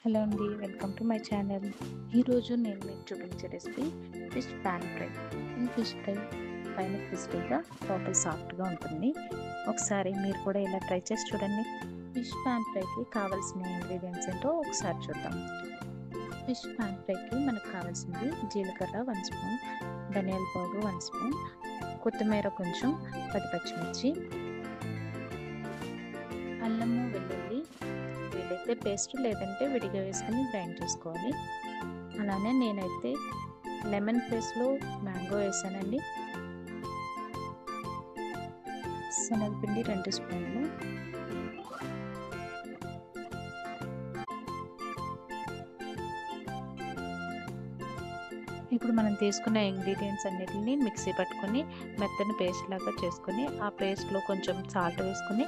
Hello అండి. Welcome to my channel. ఈరోజు నేను మీకు చూపించే రెసిపీ ఫిష్ పాన్ ఫ్రై. ఈ ఫిష్ ఫ్రై పైన క్రిస్పీగా లోపల సాఫ్ట్గా ఉంటుంది. ఒకసారి మీరు కూడా ఇలా ట్రై చేసి చూడండి. ఫిష్ పాన్ ఫ్రైకి కావాల్సిన ఇంగ్రీడియంట్స్ ఏంటో ఒకసారి చూద్దాం. ఫిష్ పాన్ ఫ్రైకి మనకు కావాల్సింది జీలకర్ర 1 స్పూన్, ధనియాల పౌడర్ 1 స్పూన్, కొత్తిమీర కొంచెం, 10 పచ్చిమిర్చి, అల్లము వెల్లుల్లి వీలైతే పేస్ట్ లేదంటే విడిగా వేసుకొని గ్రైండ్ చేసుకోవాలి. అలానే నేనైతే లెమన్ ప్లేస్లో మ్యాంగో వేసానండి. శనగపిండి 2 స్పూన్లు, ఇప్పుడు మనం తీసుకున్న ఇంగ్రీడియంట్స్ అన్నిటిని మిక్సీ పట్టుకొని మెత్తని పేస్ట్ లాగా చేసుకొని ఆ పేస్ట్లో కొంచెం సాల్ట్ వేసుకొని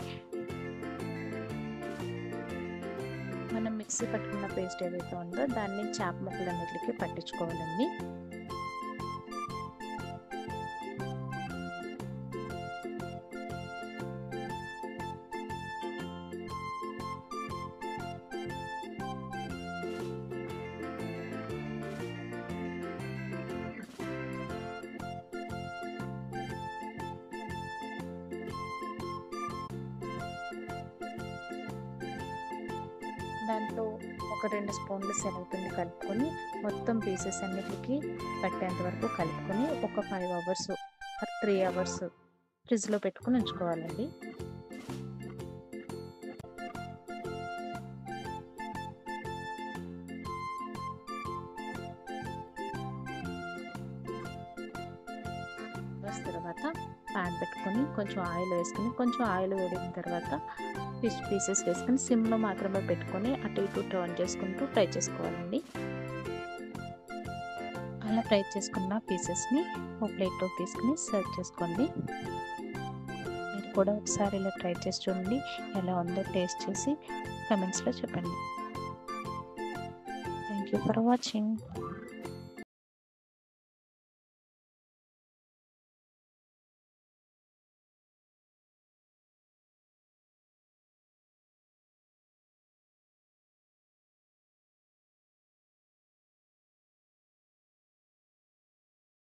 మనం మిక్సీ పట్టుకున్న పేస్ట్ ఏదైతే ఉందో దాన్ని చేప ముక్కలన్నిటికీ పట్టించుకోవాలండి. దాంట్లో ఒక 2 స్పూన్లు శనగపిండి కలుపుకొని మొత్తం పీసెస్ అన్నిటికీ పట్టేంత వరకు కలుపుకొని ఒక 5 అవర్స్ 3 అవర్స్ ఫ్రిడ్జ్లో పెట్టుకుని ఉంచుకోవాలండి. తర్వాత ప్యాన్ పెట్టుకొని కొంచెం ఆయిల్ వేసుకొని కొంచెం ఆయిల్ వేడిన తర్వాత ఫిష్ పీసెస్ వేసుకొని సిమ్లో మాత్రమే పెట్టుకొని అటు ఇటు టర్న్ చేసుకుంటూ ఫ్రై చేసుకోవాలండి. అలా ఫ్రై చేసుకున్న పీసెస్ని ఒక ప్లేట్లో తీసుకుని సర్వ్ చేసుకోండి. మీరు కూడా ఒకసారి ఇలా ట్రై చేసి చూడండి. ఎలా ఉందో టేస్ట్ చేసి కమెంట్స్లో చెప్పండి. Thank you for watching.